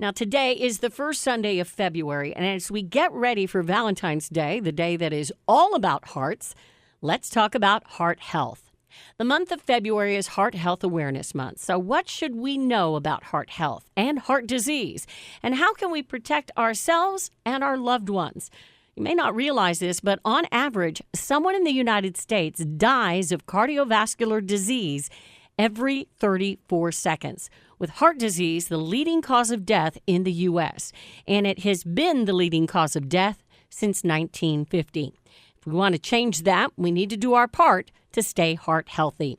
Now, today is the first Sunday of February, and as we get ready for Valentine's Day, the day that is all about hearts, let's talk about heart health. The month of February is Heart Health Awareness Month. So what should we know about heart health and heart disease? And how can we protect ourselves and our loved ones? You may not realize this, but on average, someone in the United States dies of cardiovascular disease every 34 seconds, with heart disease the leading cause of death in the U.S., and it has been the leading cause of death since 1950. If we want to change that, we need to do our part to stay heart healthy.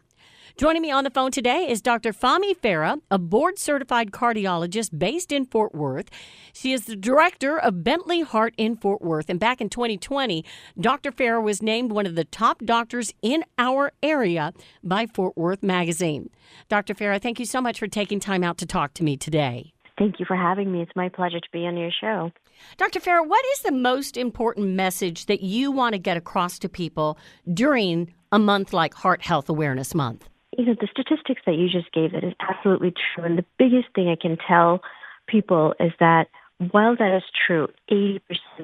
Joining me on the phone today is Dr. Fahmi Farah, a board-certified cardiologist based in Fort Worth. She is the director of Bentley Heart in Fort Worth. And back in 2020, Dr. Farah was named one of the top doctors in our area by Fort Worth Magazine. Dr. Farah, thank you so much for taking time out to talk to me today. Thank you for having me. It's my pleasure to be on your show. Dr. Farah, what is the most important message that you want to get across to people during a month like Heart Health Awareness Month? The statistics that you just gave, that is absolutely true. And the biggest thing I can tell people is that while that is true, 80%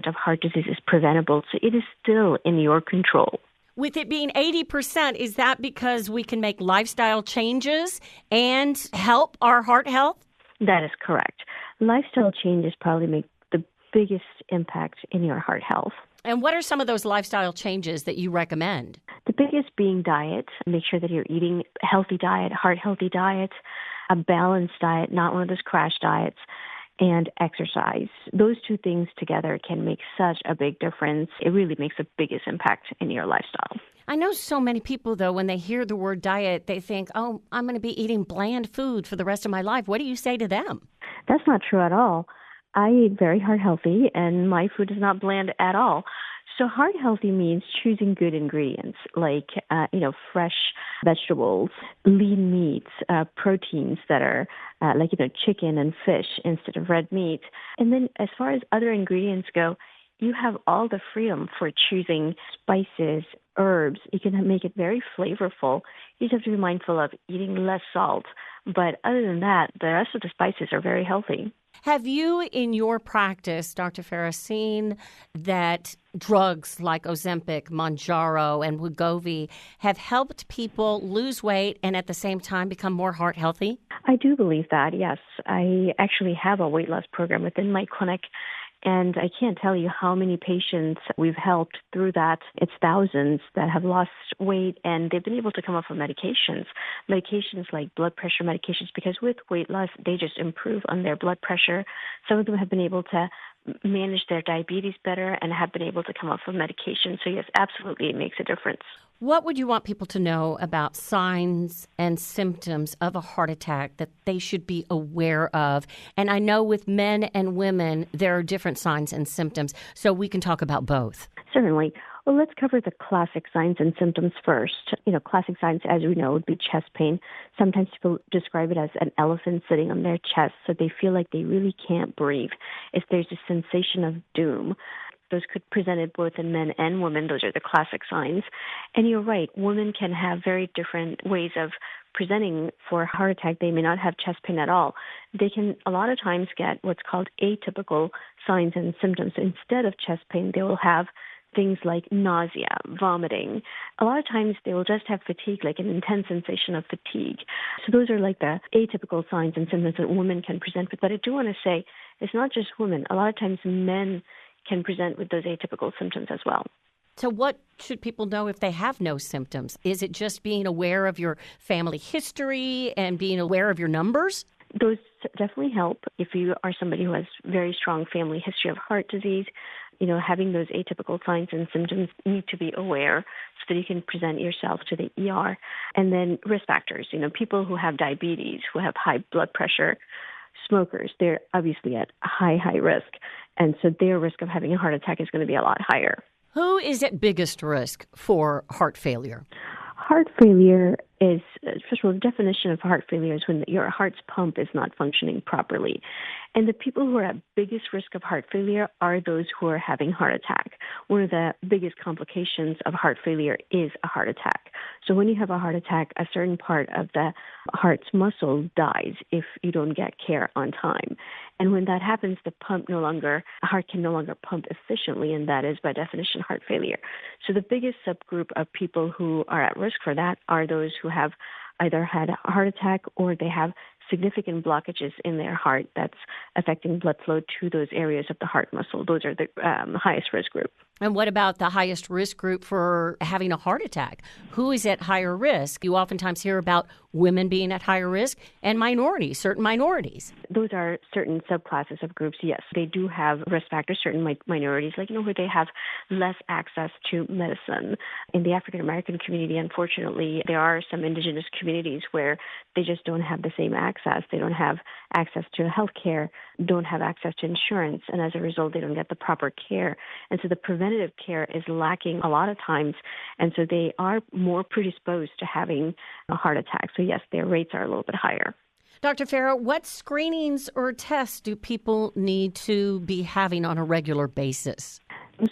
of heart disease is preventable. So it is still in your control. With it being 80%, is that because we can make lifestyle changes and help our heart health? That is correct. Lifestyle changes probably make the biggest impact in your heart health. And what are some of those lifestyle changes that you recommend? The biggest being diet. Make sure that you're eating a healthy diet, heart-healthy diet, a balanced diet, not one of those crash diets, and exercise. Those two things together can make such a big difference. It really makes the biggest impact in your lifestyle. I know so many people, though, when they hear the word diet, they think, oh, I'm going to be eating bland food for the rest of my life. What do you say to them? That's not true at all. I eat very heart healthy, and my food is not bland at all. So heart healthy means choosing good ingredients like, fresh vegetables, lean meats, proteins that are chicken and fish instead of red meat. And then as far as other ingredients go, you have all the freedom for choosing spices, herbs. You can make it very flavorful. You just have to be mindful of eating less salt. But other than that, the rest of the spices are very healthy. Have you, in your practice, Dr. Farah, seen that drugs like Ozempic, Mounjaro, and Wegovy have helped people lose weight and at the same time become more heart healthy? I do believe that, yes. I actually have a weight loss program within my clinic, and I can't tell you how many patients we've helped through that. It's thousands that have lost weight, and they've been able to come off of medications like blood pressure medications, because with weight loss, they just improve on their blood pressure. Some of them have been able to manage their diabetes better and have been able to come off of medication. So yes, absolutely, it makes a difference. What would you want people to know about signs and symptoms of a heart attack that they should be aware of? And I know with men and women, there are different signs and symptoms, so we can talk about both. Certainly. Well, let's cover the classic signs and symptoms first. Classic signs, as we know, would be chest pain. Sometimes people describe it as an elephant sitting on their chest, so they feel like they really can't breathe. If there's a sensation of doom, those could present it both in men and women. Those are the classic signs. And you're right, women can have very different ways of presenting for a heart attack. They may not have chest pain at all. They can a lot of times get what's called atypical signs and symptoms. So instead of chest pain, they will have things like nausea, vomiting. A lot of times they will just have fatigue, like an intense sensation of fatigue. So those are like the atypical signs and symptoms that women can present with. But I do want to say it's not just women. A lot of times men can present with those atypical symptoms as well. So what should people know if they have no symptoms? Is it just being aware of your family history and being aware of your numbers? Those definitely help. If you are somebody who has very strong family history of heart disease, having those atypical signs and symptoms, need to be aware so that you can present yourself to the ER. And then risk factors, people who have diabetes, who have high blood pressure, smokers, they're obviously at high risk. And so their risk of having a heart attack is going to be a lot higher. Who is at biggest risk for heart failure? Heart failure is, first of all, the definition of heart failure is when your heart's pump is not functioning properly. And the people who are at biggest risk of heart failure are those who are having heart attack. One of the biggest complications of heart failure is a heart attack. So when you have a heart attack, a certain part of the heart's muscle dies if you don't get care on time. And when that happens, the heart can no longer pump efficiently, and that is by definition heart failure. So the biggest subgroup of people who are at risk for that are those who have either had a heart attack or they have significant blockages in their heart that's affecting blood flow to those areas of the heart muscle. Those are the highest risk group. And what about the highest risk group for having a heart attack? Who is at higher risk? You oftentimes hear about women being at higher risk and minorities, certain minorities. Those are certain subclasses of groups, yes. They do have risk factors, certain minorities, where they have less access to medicine. In the African American community, unfortunately, there are some indigenous communities where they just don't have the same access. They don't have access to health care, don't have access to insurance, and as a result, they don't get the proper care. And so the preventative care is lacking a lot of times, and so they are more predisposed to having a heart attack. So yes, their rates are a little bit higher. Dr. Farah, what screenings or tests do people need to be having on a regular basis?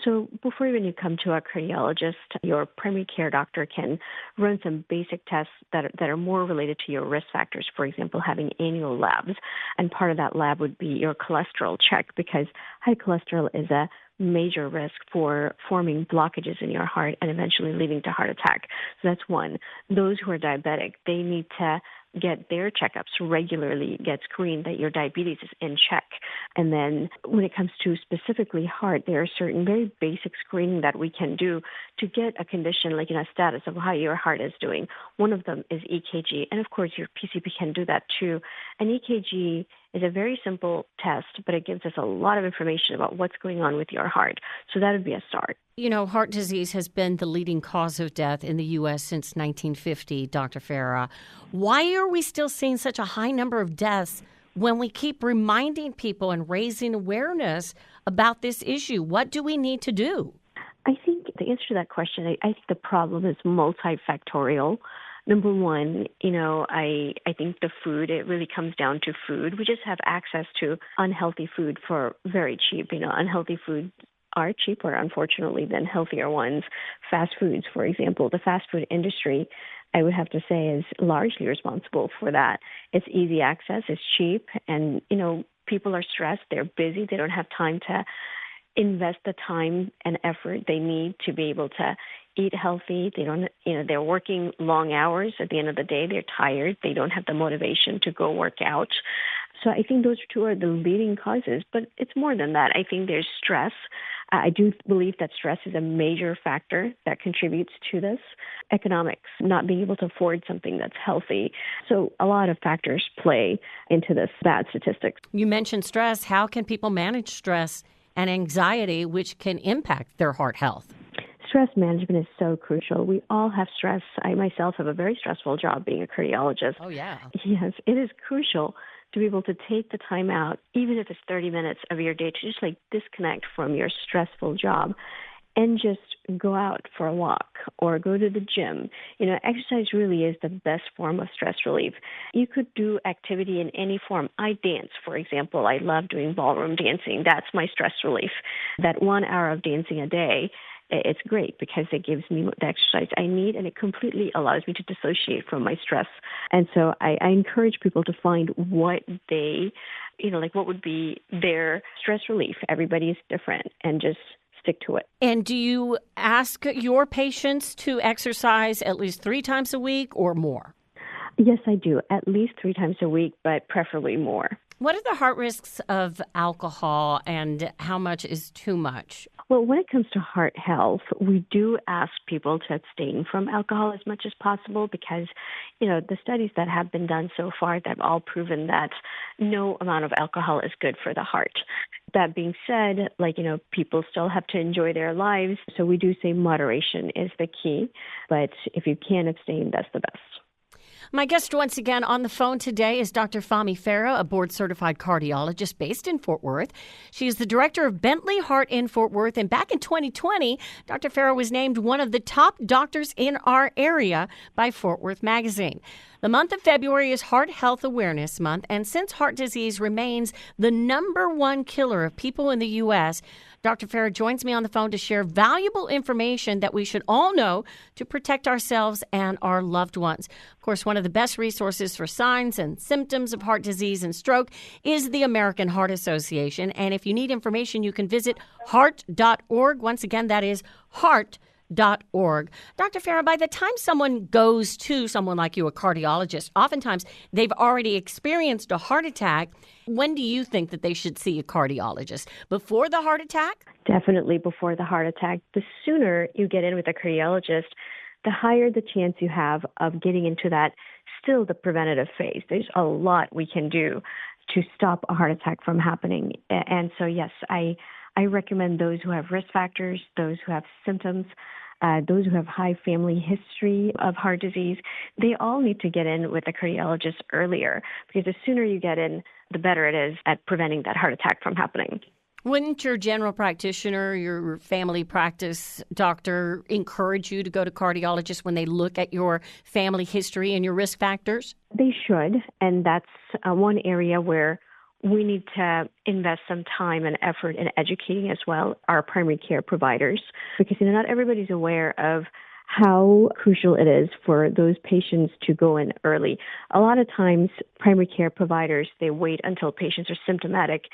So before even you come to a cardiologist, your primary care doctor can run some basic tests that are more related to your risk factors, for example, having annual labs. And part of that lab would be your cholesterol check, because high cholesterol is a major risk for forming blockages in your heart and eventually leading to heart attack. So that's one. Those who are diabetic, they need to get their checkups regularly, get screened that your diabetes is in check. And then when it comes to specifically heart, there are certain very basic screening that we can do to get a condition like a status of how your heart is doing. One of them is EKG. And of course, your PCP can do that too. An EKG is a very simple test, but it gives us a lot of information about what's going on with your heart. So that would be a start. Heart disease has been the leading cause of death in the U.S. since 1950, Dr. Farah. Why are we still seeing such a high number of deaths when we keep reminding people and raising awareness about this issue? What do we need to do? I think the answer to that question, I think the problem is multifactorial. Number one, I think the food, it really comes down to food. We just have access to unhealthy food for very cheap. Unhealthy food are cheaper, unfortunately, than healthier ones. Fast foods, for example, the fast food industry, I would have to say, is largely responsible for that. It's easy access, it's cheap, and, people are stressed, they're busy, they don't have time to invest the time and effort they need to be able to eat healthy. They don't, they're working long hours. At the end of the day, they're tired. They don't have the motivation to go work out. So I think those two are the leading causes, but it's more than that. I think there's stress. I do believe that stress is a major factor that contributes to this. Economics, not being able to afford something that's healthy. So a lot of factors play into this bad statistics. You mentioned stress. How can people manage stress and anxiety, which can impact their heart health? Stress management is so crucial. We all have stress. I myself have a very stressful job being a cardiologist. Oh, yeah. Yes, it is crucial to be able to take the time out, even if it's 30 minutes of your day, to just disconnect from your stressful job and just go out for a walk or go to the gym. Exercise really is the best form of stress relief. You could do activity in any form. I dance, for example. I love doing ballroom dancing. That's my stress relief. That 1 hour of dancing a day, it's great because it gives me the exercise I need, and it completely allows me to dissociate from my stress. And so I encourage people to find what they, what would be their stress relief. Everybody is different, and just stick to it. And do you ask your patients to exercise at least 3 times a week or more? Yes, I do. At least 3 times a week, but preferably more. What are the heart risks of alcohol, and how much is too much? Well, when it comes to heart health, we do ask people to abstain from alcohol as much as possible because, the studies that have been done so far, they've all proven that no amount of alcohol is good for the heart. That being said, people still have to enjoy their lives. So we do say moderation is the key. But if you can abstain, that's the best. My guest once again on the phone today is Dr. Fahmi Farah, a board-certified cardiologist based in Fort Worth. She is the director of Bentley Heart in Fort Worth, and back in 2020, Dr. Farah was named one of the top doctors in our area by Fort Worth Magazine. The month of February is Heart Health Awareness Month, and since heart disease remains the number one killer of people in the U.S., Dr. Farah joins me on the phone to share valuable information that we should all know to protect ourselves and our loved ones. Of course, one of the best resources for signs and symptoms of heart disease and stroke is the American Heart Association. And if you need information, you can visit heart.org. Once again, that is heart.org. Dr. Farah, by the time someone goes to someone like you, a cardiologist, oftentimes they've already experienced a heart attack. When do you think that they should see a cardiologist? Before the heart attack? Definitely before the heart attack. The sooner you get in with a cardiologist, the higher the chance you have of getting into that still the preventative phase. There's a lot we can do to stop a heart attack from happening. And so, yes, I recommend those who have risk factors, those who have symptoms, those who have high family history of heart disease, they all need to get in with a cardiologist earlier, because the sooner you get in, the better it is at preventing that heart attack from happening. Wouldn't your general practitioner, your family practice doctor encourage you to go to cardiologists when they look at your family history and your risk factors? They should, and that's one area where we need to invest some time and effort in educating as well our primary care providers, because not everybody's aware of how crucial it is for those patients to go in early. A lot of times, primary care providers, they wait until patients are symptomatic,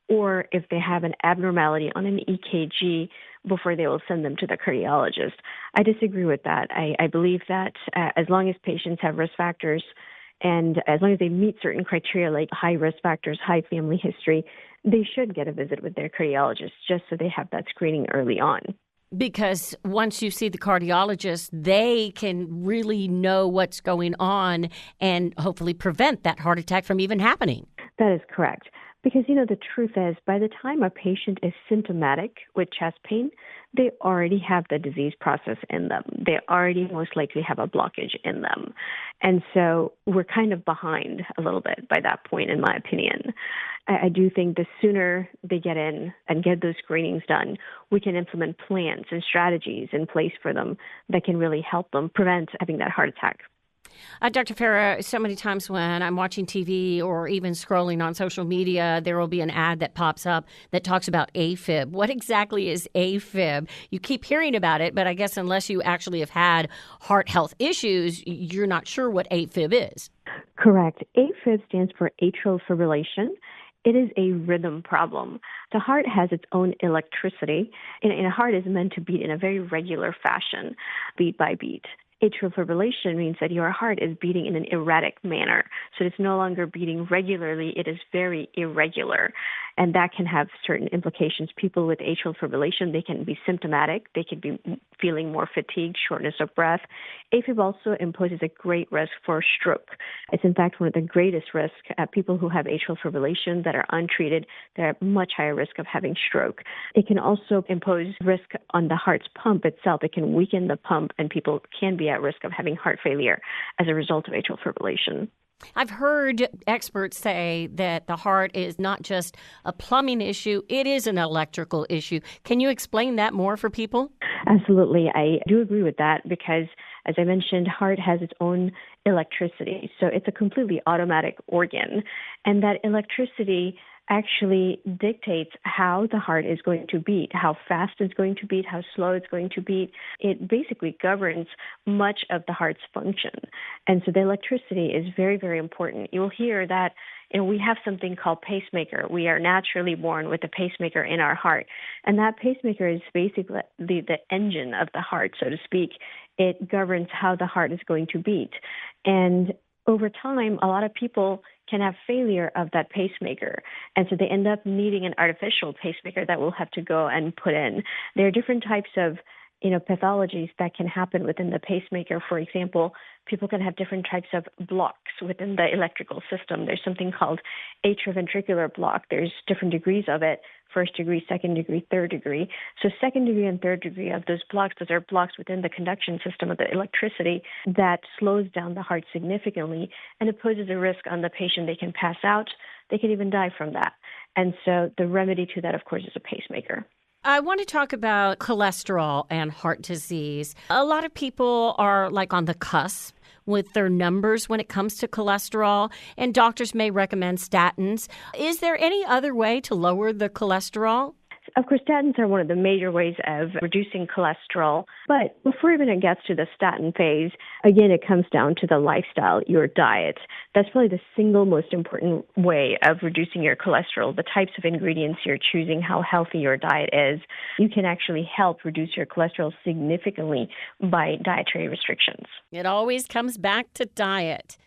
or if they have an abnormality on an EKG before they will send them to the cardiologist. I disagree with that. I believe that as long as patients have risk factors, and as long as they meet certain criteria like high risk factors, high family history, they should get a visit with their cardiologist just so they have that screening early on. Because once you see the cardiologist, they can really know what's going on and hopefully prevent that heart attack from even happening. That is correct. Because, the truth is, by the time a patient is symptomatic with chest pain, they already have the disease process in them. They already most likely have a blockage in them. And so we're kind of behind a little bit by that point, in my opinion. I do think the sooner they get in and get those screenings done, we can implement plans and strategies in place for them that can really help them prevent having that heart attack. Dr. Farah, so many times when I'm watching TV or even scrolling on social media, there will be an ad that pops up that talks about AFib. What exactly is AFib? You keep hearing about it, but I guess unless you actually have had heart health issues, you're not sure what AFib is. Correct. AFib stands for atrial fibrillation. It is a rhythm problem. The heart has its own electricity, and a heart is meant to beat in a very regular fashion, beat by beat. Atrial fibrillation means that your heart is beating in an erratic manner. So it's no longer beating regularly, it is very irregular. And that can have certain implications. People with atrial fibrillation, they can be symptomatic. They can be feeling more fatigue, shortness of breath. AFib also imposes a great risk for stroke. It's in fact one of the greatest risks. People who have atrial fibrillation that are untreated, they're at much higher risk of having stroke. It can also impose risk on the heart's pump itself. It can weaken the pump, and people can be at risk of having heart failure as a result of atrial fibrillation. I've heard experts say that the heart is not just a plumbing issue, it is an electrical issue. Can you explain that more for people? Absolutely. I do agree with that because, as I mentioned, heart has its own electricity. So it's a completely automatic organ. And that electricity actually dictates how the heart is going to beat, how fast it's going to beat, how slow it's going to beat. It basically governs much of the heart's function. And so the electricity is very, very important. You'll hear that we have something called pacemaker. We are naturally born with a pacemaker in our heart. And that pacemaker is basically the engine of the heart, so to speak. It governs how the heart is going to beat. And over time, a lot of people can have failure of that pacemaker. And so they end up needing an artificial pacemaker that we'll have to go and put in. There are different types of pathologies that can happen within the pacemaker. For example, people can have different types of blocks within the electrical system. There's something called atrioventricular block. There's different degrees of it, first degree, second degree, third degree. So second degree and third degree of those are blocks within the conduction system of the electricity that slows down the heart significantly, and it poses a risk on the patient. They can pass out. They can even die from that. And so the remedy to that, of course, is a pacemaker. I want to talk about cholesterol and heart disease. A lot of people are like on the cusp with their numbers when it comes to cholesterol, and doctors may recommend statins. Is there any other way to lower the cholesterol? Of course, statins are one of the major ways of reducing cholesterol. But before even it gets to the statin phase, again, it comes down to the lifestyle, your diet. That's probably the single most important way of reducing your cholesterol, the types of ingredients you're choosing, how healthy your diet is. You can actually help reduce your cholesterol significantly by dietary restrictions. It always comes back to diet.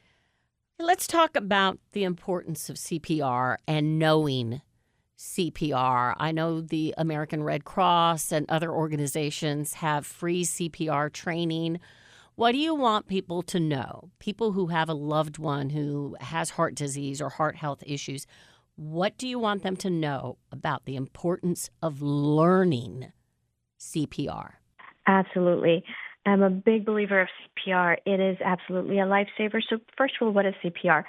Let's talk about the importance of CPR and knowing CPR. I know the American Red Cross and other organizations have free CPR training. What do you want people to know? People who have a loved one who has heart disease or heart health issues, what do you want them to know about the importance of learning CPR? Absolutely. I'm a big believer of CPR. It is absolutely a lifesaver. So first of all, what is CPR?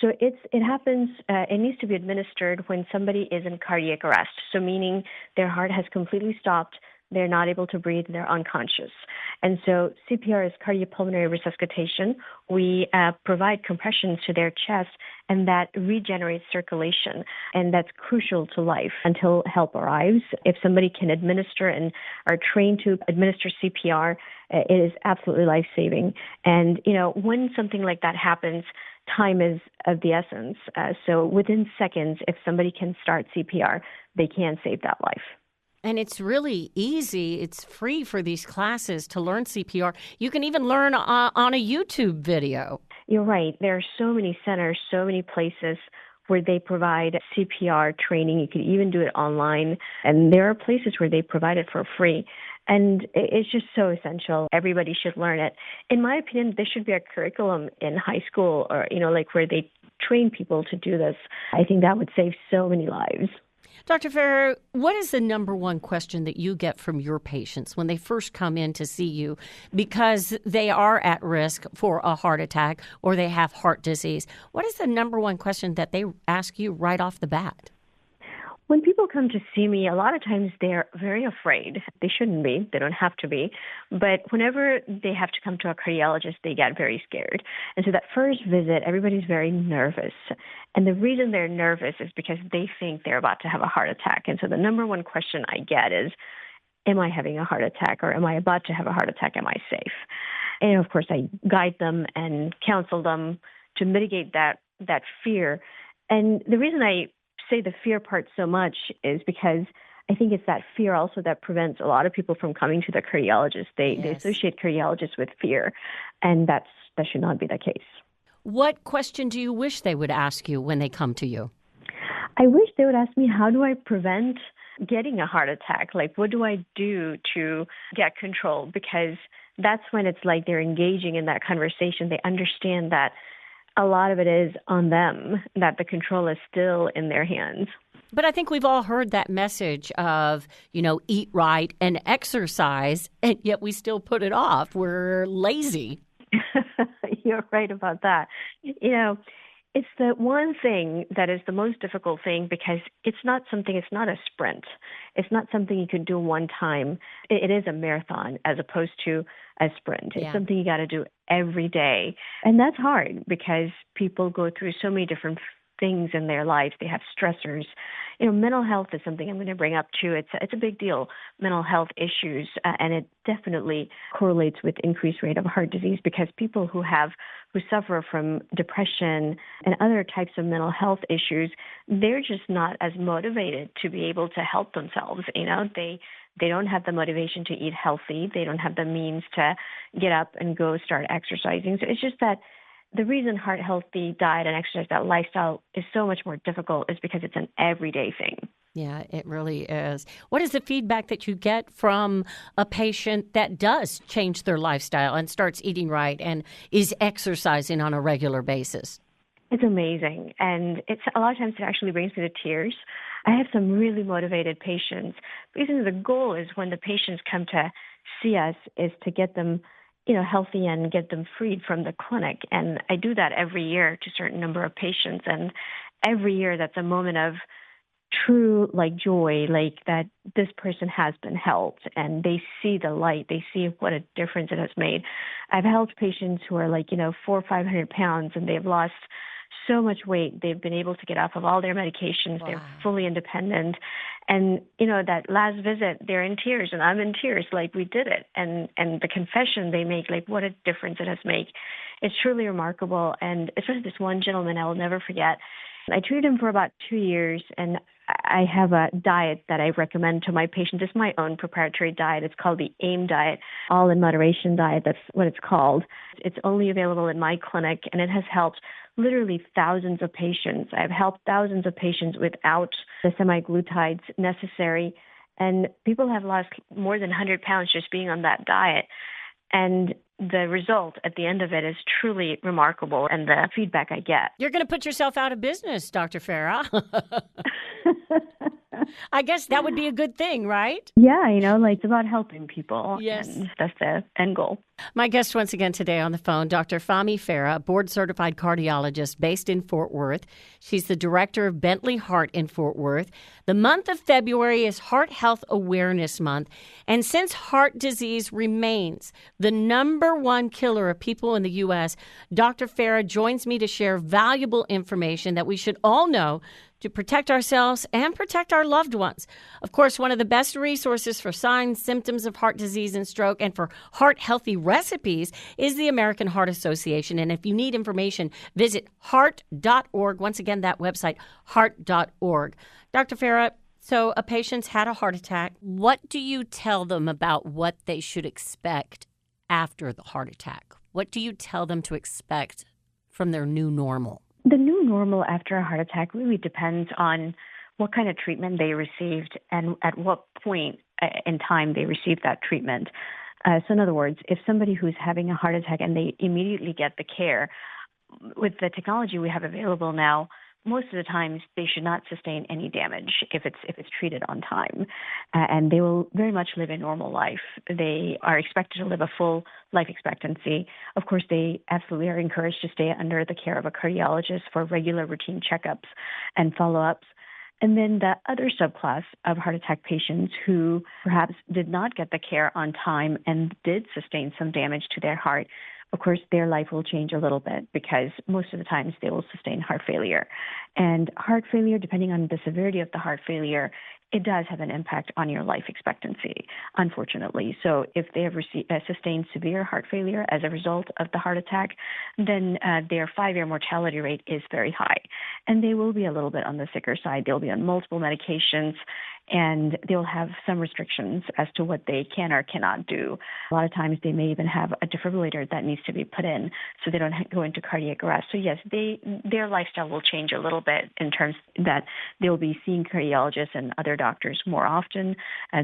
So it needs to be administered when somebody is in cardiac arrest. So meaning their heart has completely stopped, they're not able to breathe, they're unconscious. And so CPR is cardiopulmonary resuscitation. We provide compressions to their chest, and that regenerates circulation. And that's crucial to life until help arrives. If somebody can administer and are trained to administer CPR, it is absolutely life-saving. And, when something like that happens, time is of the essence. So within seconds, if somebody can start CPR, they can save that life. And it's really easy. It's free for these classes to learn CPR. You can even learn on a YouTube video. You're right. There are so many centers, so many places where they provide CPR training. You can even do it online. And there are places where they provide it for free. And it's just so essential. Everybody should learn it. In my opinion, there should be a curriculum in high school or, where they train people to do this. I think that would save so many lives. Dr. Farah, what is the number one question that you get from your patients when they first come in to see you because they are at risk for a heart attack or they have heart disease? What is the number one question that they ask you right off the bat? When people come to see me, a lot of times they're very afraid. They shouldn't be. They don't have to be. But whenever they have to come to a cardiologist, they get very scared. And so that first visit, everybody's very nervous. And the reason they're nervous is because they think they're about to have a heart attack. And so the number one question I get is, am I having a heart attack, or am I about to have a heart attack? Am I safe? And of course, I guide them and counsel them to mitigate that fear. And the reason I say the fear part so much is because I think it's that fear also that prevents a lot of people from coming to the cardiologist. They associate cardiologists with fear, and that should not be the case. What question do you wish they would ask you when they come to you? I wish they would ask me, how do I prevent getting a heart attack? Like, what do I do to get control? Because that's when it's like they're engaging in that conversation. They understand that a lot of it is on them, that the control is still in their hands. But I think we've all heard that message of, eat right and exercise, and yet we still put it off. We're lazy. You're right about that. It's the one thing that is the most difficult thing because it's not a sprint. It's not something you can do one time. It is a marathon as opposed to a sprint. It's something you got to do every day. And that's hard because people go through so many different things in their lives. They have stressors. Mental health is something I'm going to bring up too. It's a big deal, mental health issues, and it definitely correlates with increased rate of heart disease because people who suffer from depression and other types of mental health issues, they're just not as motivated to be able to help themselves. They don't have the motivation to eat healthy. They don't have the means to get up and go start exercising. So it's just that the reason heart healthy diet and exercise, that lifestyle, is so much more difficult is because it's an everyday thing. Yeah, it really is. What is the feedback that you get from a patient that does change their lifestyle and starts eating right and is exercising on a regular basis? It's amazing. And it's a lot of times it actually brings me to tears. I have some really motivated patients because the goal is when the patients come to see us is to get them, healthy and get them freed from the clinic. And I do that every year to a certain number of patients. And every year that's a moment of true joy, that this person has been helped and they see the light, they see what a difference it has made. I've helped patients who are 400 or 500 pounds and they've lost so much weight. They've been able to get off of all their medications. Wow. They're fully independent. And, that last visit, they're in tears and I'm in tears, we did it. And the confession they make, what a difference it has made. It's truly remarkable. And especially this one gentleman I will never forget. I treated him for about 2 years, and I have a diet that I recommend to my patients. It's my own proprietary diet. It's called the AIM diet, all in moderation diet. That's what it's called. It's only available in my clinic, and it has helped literally thousands of patients. I've helped thousands of patients without the semaglutides necessary, and people have lost more than 100 pounds just being on that diet. And the result at the end of it is truly remarkable, and the feedback I get. You're going to put yourself out of business, Dr. Farah. I guess that would be a good thing, right? Yeah, it's about helping people. Yes. And that's the end goal. My guest once again today on the phone, Dr. Fahmi Farah, board-certified cardiologist based in Fort Worth. She's the director of Bentley Heart in Fort Worth. The month of February is Heart Health Awareness Month. And since heart disease remains the number one killer of people in the U.S., Dr. Farah joins me to share valuable information that we should all know to protect ourselves and protect our loved ones. Of course, one of the best resources for signs, symptoms of heart disease and stroke and for heart-healthy recipes is the American Heart Association. And if you need information, visit heart.org. Once again, that website, heart.org. Dr. Farah, so a patient's had a heart attack. What do you tell them about what they should expect after the heart attack? What do you tell them to expect from their new normal? The new normal after a heart attack really depends on what kind of treatment they received and at what point in time they received that treatment. So in other words, if somebody who's having a heart attack and they immediately get the care, with the technology we have available now, most of the times they should not sustain any damage if it's treated on time, and they will very much live a normal life. They are expected to live a full life expectancy. Of course, they absolutely are encouraged to stay under the care of a cardiologist for regular routine checkups and follow-ups. And then the other subclass of heart attack patients who perhaps did not get the care on time and did sustain some damage to their heart, of course, their life will change a little bit because most of the times they will sustain heart failure. And heart failure, depending on the severity of the heart failure, it does have an impact on your life expectancy, unfortunately. So if they have sustained severe heart failure as a result of the heart attack, then their 5-year mortality rate is very high. And they will be a little bit on the sicker side. They'll be on multiple medications, and they'll have some restrictions as to what they can or cannot do. A lot of times they may even have a defibrillator that needs to be put in so they don't go into cardiac arrest. So yes, their lifestyle will change a little bit in terms that they'll be seeing cardiologists and other doctors more often.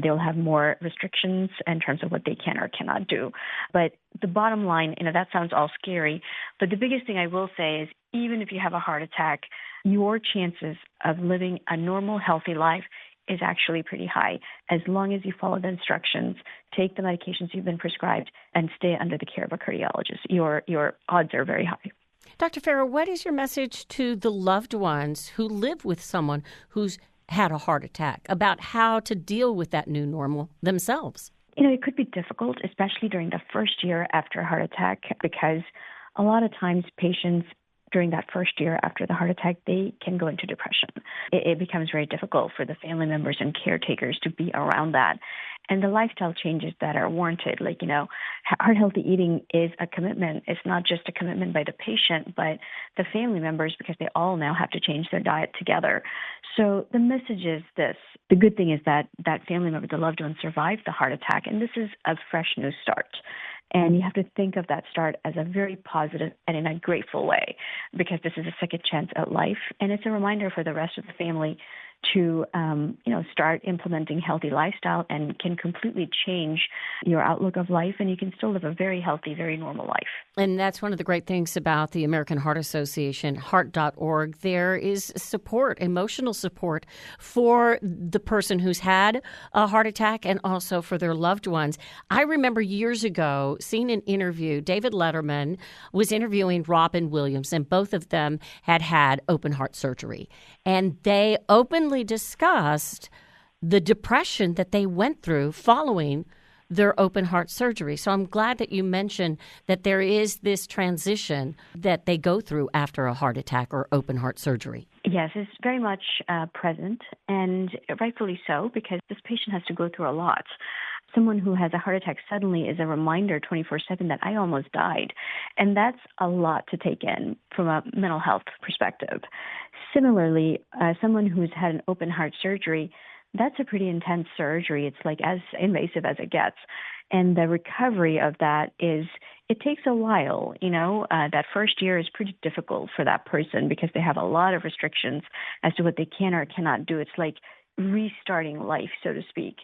They'll have more restrictions in terms of what they can or cannot do. But the bottom line, that sounds all scary, but the biggest thing I will say is even if you have a heart attack, your chances of living a normal, healthy life is actually pretty high as long as you follow the instructions, take the medications you've been prescribed, and stay under the care of a cardiologist. Your odds are very high. Dr. Farah, what is your message to the loved ones who live with someone who's had a heart attack about how to deal with that new normal themselves? It could be difficult, especially during the first year after a heart attack, because a lot of times patients during that first year after the heart attack, they can go into depression. It becomes very difficult for the family members and caretakers to be around that. And the lifestyle changes that are warranted, heart-healthy eating is a commitment. It's not just a commitment by the patient, but the family members, because they all now have to change their diet together. So the message is this. The good thing is that family member, the loved one, survived the heart attack, and this is a fresh new start. And you have to think of that start as a very positive and in a grateful way, because this is a second chance at life. And it's a reminder for the rest of the family to, start implementing healthy lifestyle and can completely change your outlook of life, and you can still live a very healthy, very normal life. And that's one of the great things about the American Heart Association, heart.org. There is support, emotional support for the person who's had a heart attack and also for their loved ones. I remember years ago seeing an interview. David Letterman was interviewing Robin Williams, and both of them had open heart surgery. And they openly discussed the depression that they went through following their open heart surgery. So I'm glad that you mentioned that there is this transition that they go through after a heart attack or open heart surgery. Yes, it's very much present, and rightfully so, because this patient has to go through a lot. Someone who has a heart attack suddenly is a reminder 24/7 that I almost died. And that's a lot to take in from a mental health perspective. Similarly, someone who's had an open heart surgery, that's a pretty intense surgery. It's like as invasive as it gets. And the recovery of that it takes a while. That first year is pretty difficult for that person because they have a lot of restrictions as to what they can or cannot do. It's like restarting life, so to speak.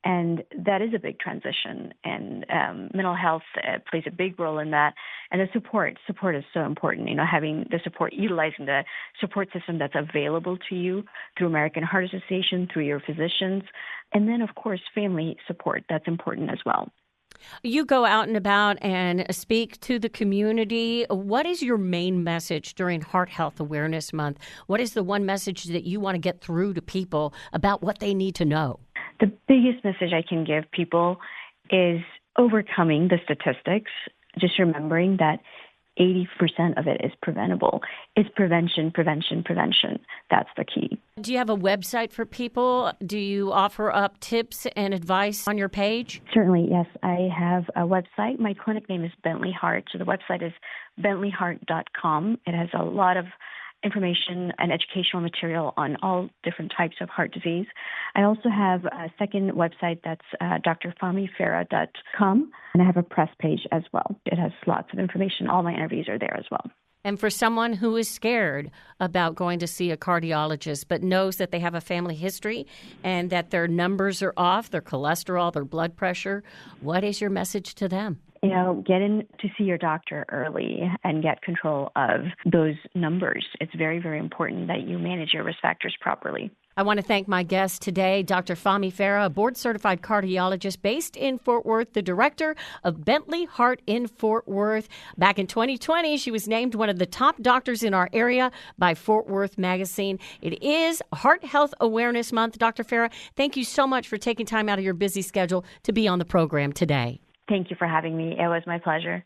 And that is a big transition, and mental health plays a big role in that. And the support is so important, having the support, utilizing the support system that's available to you through American Heart Association, through your physicians, and then, of course, family support. That's important as well. You go out and about and speak to the community. What is your main message during Heart Health Awareness Month? What is the one message that you want to get through to people about what they need to know? The biggest message I can give people is overcoming the statistics, just remembering that 80% of it is preventable. It's prevention, prevention, prevention. That's the key. Do you have a website for people? Do you offer up tips and advice on your page? Certainly, yes. I have a website. My clinic name is Bentley Heart. So the website is bentleyheart.com. It has a lot of information and educational material on all different types of heart disease. I also have a second website that's drfahmifarah.com, and I have a press page as well. It has lots of information. All my interviews are there as well. And for someone who is scared about going to see a cardiologist but knows that they have a family history and that their numbers are off, their cholesterol, their blood pressure, what is your message to them? Get in to see your doctor early and get control of those numbers. It's very, very important that you manage your risk factors properly. I want to thank my guest today, Dr. Fahmi Farah, a board-certified cardiologist based in Fort Worth, the director of Bentley Heart in Fort Worth. Back in 2020, she was named one of the top doctors in our area by Fort Worth Magazine. It is Heart Health Awareness Month. Dr. Farah, thank you so much for taking time out of your busy schedule to be on the program today. Thank you for having me. It was my pleasure.